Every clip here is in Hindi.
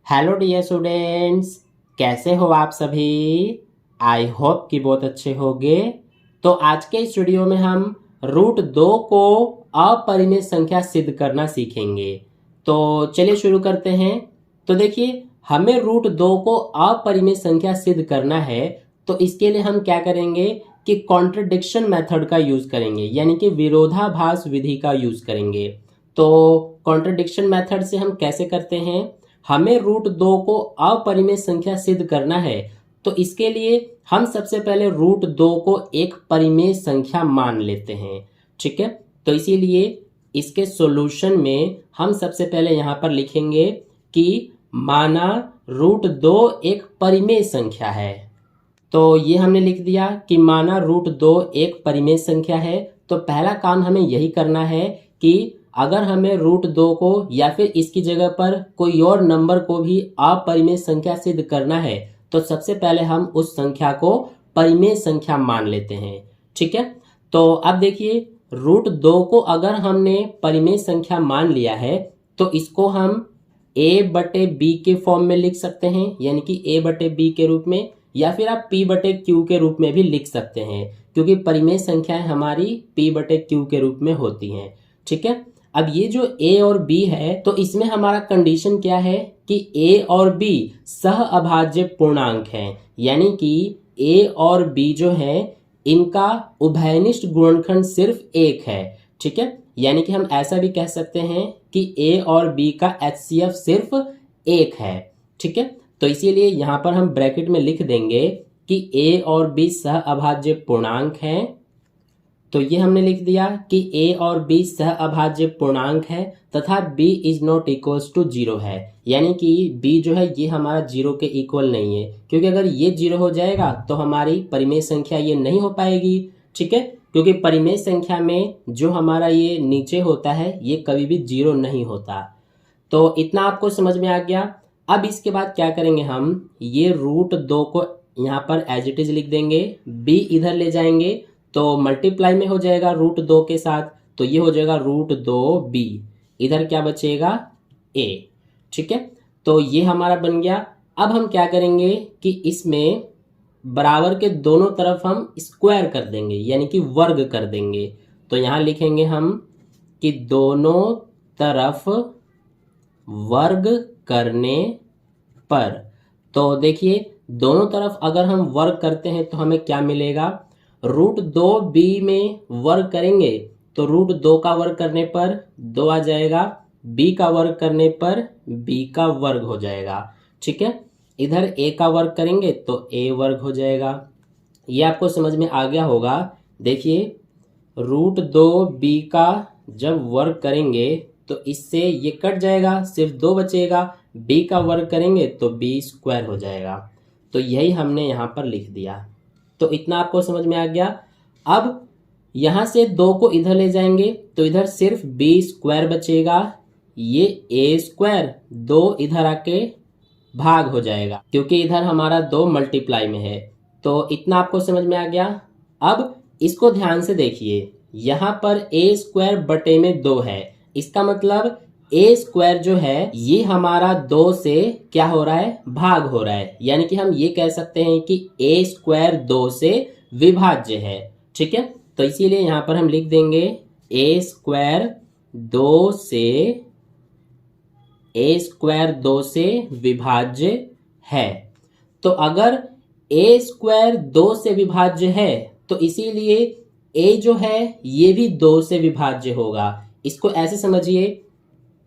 हेलो डियर स्टूडेंट्स, कैसे हो आप सभी। आई होप कि बहुत अच्छे होंगे। तो आज के इस वीडियो में हम रूट 2 को अपरिमेय संख्या सिद्ध करना सीखेंगे। तो चलिए शुरू करते हैं। तो देखिए, हमें रूट 2 को अपरिमेय संख्या सिद्ध करना है। तो इसके लिए हम क्या करेंगे कि कॉन्ट्रडिक्शन मेथड का यूज करेंगे, यानी कि विरोधाभास विधि का यूज करेंगे। तो कॉन्ट्रडिक्शन मेथड से हम कैसे करते हैं, हमें रूट 2 को अपरिमेय संख्या सिद्ध करना है। तो इसके लिए हम सबसे पहले रूट 2 को एक परिमेय संख्या मान लेते हैं। ठीक है, तो इसीलिए इसके सॉल्यूशन में हम सबसे पहले यहां पर लिखेंगे कि माना रूट 2 एक परिमेय संख्या है। तो ये हमने लिख दिया कि माना रूट 2 एक परिमेय संख्या है। तो पहला काम हमें यही करना है कि अगर हमें रूट 2 को या फिर इसकी जगह पर कोई और नंबर को भी अपरिमेय संख्या सिद्ध करना है, तो सबसे पहले हम उस संख्या को परिमेय संख्या मान लेते हैं। ठीक है, तो अब देखिए, रूट 2 को अगर हमने परिमेय संख्या मान लिया है तो इसको हम a/b के फॉर्म में लिख सकते हैं, यानी कि a/b के रूप में, या फिर आप p/q के रूप में भी लिख सकते हैं, क्योंकि परिमेय संख्याएं हमारी p/q के रूप में होती हैं। ठीक है, अब ये जो a और b है, तो इसमें हमारा कंडीशन क्या है कि a और b सह अभाज्य पूर्णांक हैं, यानी कि a और b जो है इनका उभयनिष्ठ गुणनखंड सिर्फ एक है। ठीक है, यानी कि हम ऐसा भी कह सकते हैं कि a और b का HCF सिर्फ एक है। ठीक है, तो इसीलिए यहां पर हम ब्रैकेट में लिख देंगे कि a और b सह अभाज्य पूर्णांक हैं। तो ये हमने लिख दिया कि a और b सह अभाज्य पूर्णांक है तथा b is not equals to 0 है, यानी कि b जो है ये हमारा 0 के इक्वल नहीं है, क्योंकि अगर ये 0 हो जाएगा तो हमारी परिमेय संख्या ये नहीं हो पाएगी। ठीक है, क्योंकि परिमेय संख्या में जो हमारा ये नीचे होता है ये कभी भी 0 नहीं होता। तो इतना आपको समझ में आ गया। अब इसके बाद क्या करेंगे, हम ये रूट 2 को यहाँ पर एज इट इज लिख देंगे, b इधर ले जाएंगे तो मल्टीप्लाई में हो जाएगा रूट 2 के साथ, तो ये हो जाएगा रूट 2b, इधर क्या बचेगा a। ठीक है, तो ये हमारा बन गया। अब हम क्या करेंगे कि इसमें बराबर के दोनों तरफ हम स्क्वायर कर देंगे, यानी कि वर्ग कर देंगे। तो यहां लिखेंगे हम कि दोनों तरफ वर्ग करने पर, तो देखिए दोनों तरफ अगर हम वर्ग करते हैं तो हमें क्या मिलेगा, रूट 2b में वर्ग करेंगे तो रूट 2 का वर्ग करने पर 2 आ जाएगा, b का वर्ग करने पर b का वर्ग हो जाएगा। ठीक है, इधर a का वर्ग करेंगे तो a वर्ग हो जाएगा। ये आपको समझ में आ गया होगा। देखिए, रूट 2b का जब वर्ग करेंगे तो इससे ये कट जाएगा, सिर्फ 2 बचेगा, b का वर्ग करेंगे तो b स्क्वायर हो जाएगा। तो यही हमने यहाँ पर लिख दिया। तो इतना आपको समझ में आ गया। अब यहां से 2 को इधर ले जाएंगे तो इधर सिर्फ b स्क्वायर बचेगा, ये a स्क्वायर 2 इधर आके भाग हो जाएगा, क्योंकि इधर हमारा 2 मल्टीप्लाई में है। तो इतना आपको समझ में आ गया। अब इसको ध्यान से देखिए, यहां पर a स्क्वायर बटे में 2 है, इसका मतलब a स्क्वायर जो है ये हमारा 2 से क्या हो रहा है, भाग हो रहा है, यानी कि हम ये कह सकते हैं कि a स्क्वायर 2 से विभाज्य है। ठीक है, तो इसीलिए यहां पर हम लिख देंगे a स्क्वायर 2 से विभाज्य है। तो अगर a स्क्वायर 2 से विभाज्य है तो इसीलिए a जो है ये भी 2 से विभाज्य होगा। इसको ऐसे समझिए,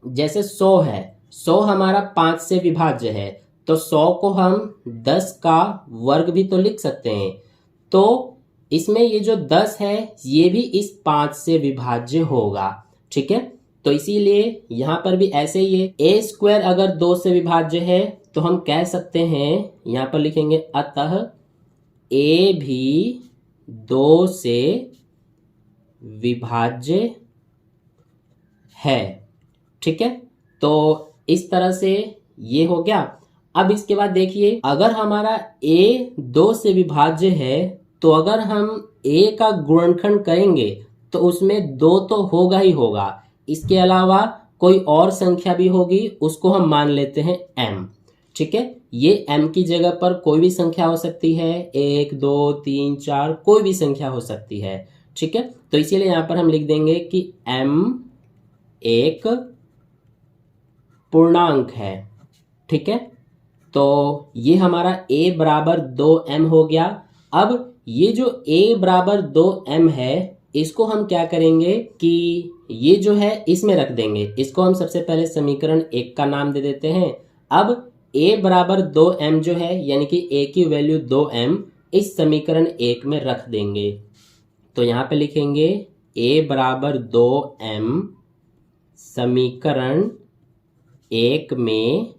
जैसे 100 है, 100 हमारा 5 से विभाज्य है, तो 100 को हम 10 का वर्ग भी तो लिख सकते हैं। तो इसमें ये जो 10 है ये भी इस 5 से विभाज्य होगा। ठीक है, तो इसीलिए यहां पर भी ऐसे ही है, a स्क्वायर अगर 2 से विभाज्य है तो हम कह सकते हैं, यहां पर लिखेंगे अतः a भी 2 से विभाज्य है। ठीक है, तो इस तरह से ये हो गया। अब इसके बाद देखिए, अगर हमारा a 2 से विभाज्य है तो अगर हम a का गुणनखंड करेंगे तो उसमें 2 तो होगा ही होगा, इसके अलावा कोई और संख्या भी होगी, उसको हम मान लेते हैं m। ठीक है। ये m की जगह पर कोई भी संख्या हो सकती है, 1 2 3 4 कोई भी संख्या हो सकती है। ठीक है, तो इसीलिए यहां पर हम लिख देंगे कि m एक पूर्णांक है। ठीक है, तो ये हमारा a बराबर 2m हो गया। अब ये जो a बराबर 2m है, इसको हम क्या करेंगे कि ये जो है इसमें रख देंगे। इसको हम सबसे पहले समीकरण 1 का नाम दे देते हैं। अब a बराबर 2m जो है, यानी कि a की वैल्यू 2m इस समीकरण 1 में रख देंगे। तो यहाँ पे लिखेंगे a बराबर 2m समीकरण 1 में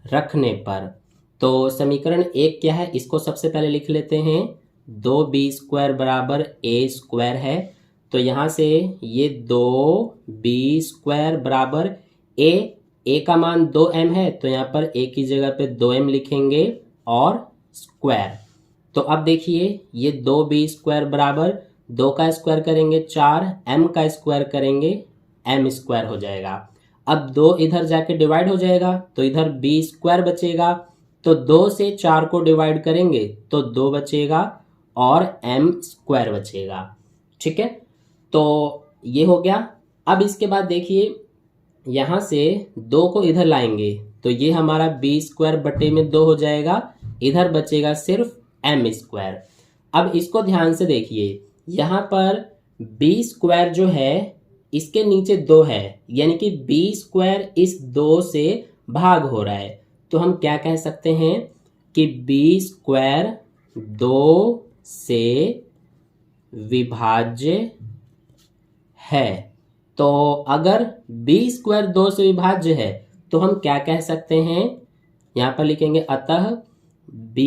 रखने पर, तो समीकरण 1 क्या है, इसको सबसे पहले लिख लेते हैं। 2b² बराबर a² है, तो यहाँ से ये 2b² बराबर a का मान 2m है, तो यहाँ पर a की जगह पे 2m लिखेंगे और स्क्वायर। तो अब देखिए ये 2b² बराबर 2 का स्क्वायर करेंगे 4, m का स्क्वायर करेंगे m² हो जाएगा। अब 2 इधर जाके डिवाइड हो जाएगा, तो इधर b² बचेगा। तो 2 से 4 को डिवाइड करेंगे तो 2 बचेगा और m² बचेगा। ठीक है, तो ये हो गया। अब इसके बाद देखिए यहाँ से 2 को इधर लाएंगे तो ये हमारा b² बटे में 2 हो जाएगा, इधर बचेगा सिर्फ m²। अब इसको ध्यान से देखिए, यहाँ पर b² जो है इसके नीचे 2 है, यानी कि b² इस 2 से भाग हो रहा है। तो हम क्या कह सकते हैं कि b² 2 से विभाज्य है। तो अगर b² 2 से विभाज्य है तो हम क्या कह सकते हैं, यहाँ पर लिखेंगे अतः b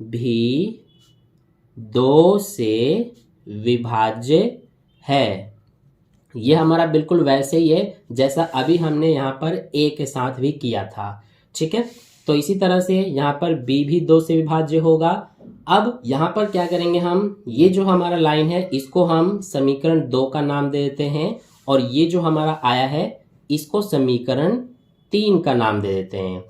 भी 2 से विभाज्य है। ये हमारा बिल्कुल वैसे ही है जैसा अभी हमने यहाँ पर a के साथ भी किया था। ठीक है, तो इसी तरह से यहाँ पर b भी 2 से विभाज्य होगा। अब यहाँ पर क्या करेंगे हम, ये जो हमारा लाइन है इसको हम समीकरण 2 का नाम दे देते हैं, और ये जो हमारा आया है इसको समीकरण 3 का नाम दे देते हैं।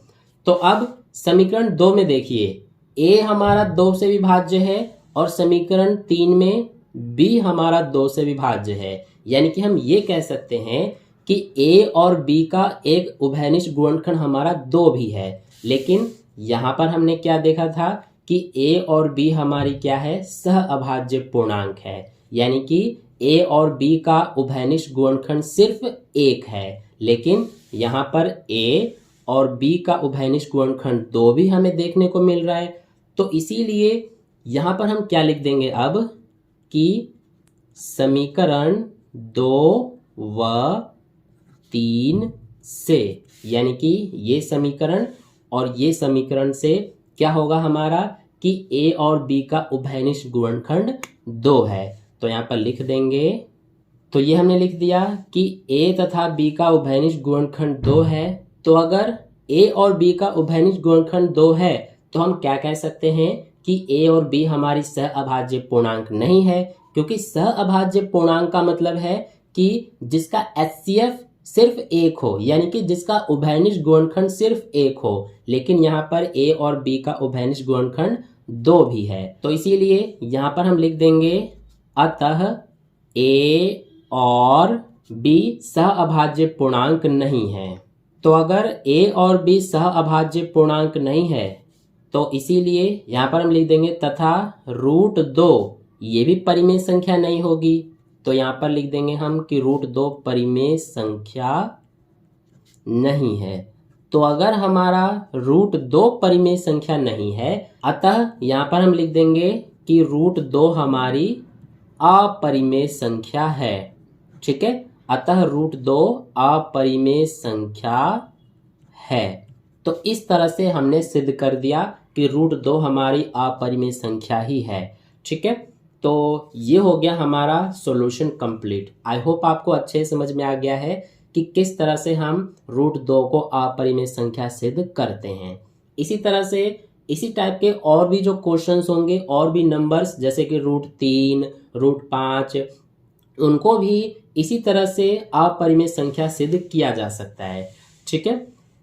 तो अब समीकरण 2 में देखिए a हमारा 2 से विभाज्य है और समीकरण 3 में b हमारा 2 से विभाज्य है, यानी कि हम ये कह सकते हैं कि a और b का एक उभयनिष्ठ गुणनखंड हमारा 2 भी है। लेकिन यहाँ पर हमने क्या देखा था कि a और b हमारी क्या है, सह अभाज्य पूर्णांक है, यानी कि a और b का उभयनिष्ठ गुणनखंड सिर्फ 1 है। लेकिन यहाँ पर a और b का उभयनिष्ठ गुणनखंड 2 भी हमें देखने को मिल रहा है। तो इसीलिए यहाँ पर हम क्या लिख देंगे अब कि समीकरण 2 व 3 से, यानी कि ये समीकरण और ये समीकरण से क्या होगा हमारा कि a और b का उभयनिष्ठ गुणनखंड 2 है। तो यहाँ पर लिख देंगे, तो ये हमने लिख दिया कि a तथा b का उभयनिष्ठ गुणनखंड 2 है। तो अगर a और b का उभयनिष्ठ गुणनखंड 2 है तो हम क्या कह सकते हैं कि a और b हमारी सह अभाज्य पूर्णांक नहीं है, क्योंकि सह अभाज्य पूर्णांक का मतलब है कि जिसका HCF सिर्फ 1 हो, यानी कि जिसका उभयनिष्ठ गुणनखंड सिर्फ 1 हो। लेकिन यहाँ पर a और b का उभयनिष्ठ गुणनखंड 2 भी है। तो इसीलिए यहाँ पर हम लिख देंगे अतः a और b सह अभाज्य पूर्णांक नहीं है। तो अगर a और b सह अभाज्य पूर्णांक नहीं है तो इसीलिए यहाँ पर हम लिख देंगे तथा √2 ये भी परिमेय संख्या नहीं होगी। तो यहाँ पर लिख देंगे हम कि √2 परिमेय संख्या नहीं है। तो अगर हमारा √2 परिमेय संख्या नहीं है, अतः यहाँ पर हम लिख देंगे कि √2 हमारी अपरिमेय संख्या है। ठीक है, अतः √2 अपरिमेय संख्या है। तो इस तरह से हमने सिद्ध कर दिया कि √2 हमारी अपरिमेय संख्या ही है। ठीक है, तो ये हो गया हमारा सॉल्यूशन कंप्लीट। आई होप आपको अच्छे से समझ में आ गया है कि किस तरह से हम √2 को अपरिमेय संख्या सिद्ध करते हैं। इसी तरह से इसी टाइप के और भी जो क्वेश्चंस होंगे, और भी नंबर्स जैसे कि √3, √5, उनको भी इसी तरह से अपरिमेय संख्या सिद्ध किया जा सकता है। ठीक है,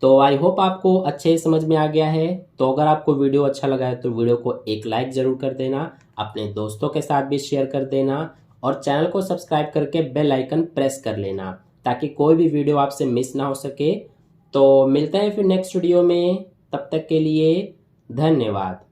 तो आई होप आपको अच्छे समझ में आ गया है। तो अगर आपको वीडियो अच्छा लगा है तो वीडियो को एक लाइक ज़रूर कर देना, अपने दोस्तों के साथ भी शेयर कर देना और चैनल को सब्सक्राइब करके बेल आइकन प्रेस कर लेना ताकि कोई भी वीडियो आपसे मिस ना हो सके। तो मिलते हैं फिर नेक्स्ट वीडियो में, तब तक के लिए धन्यवाद।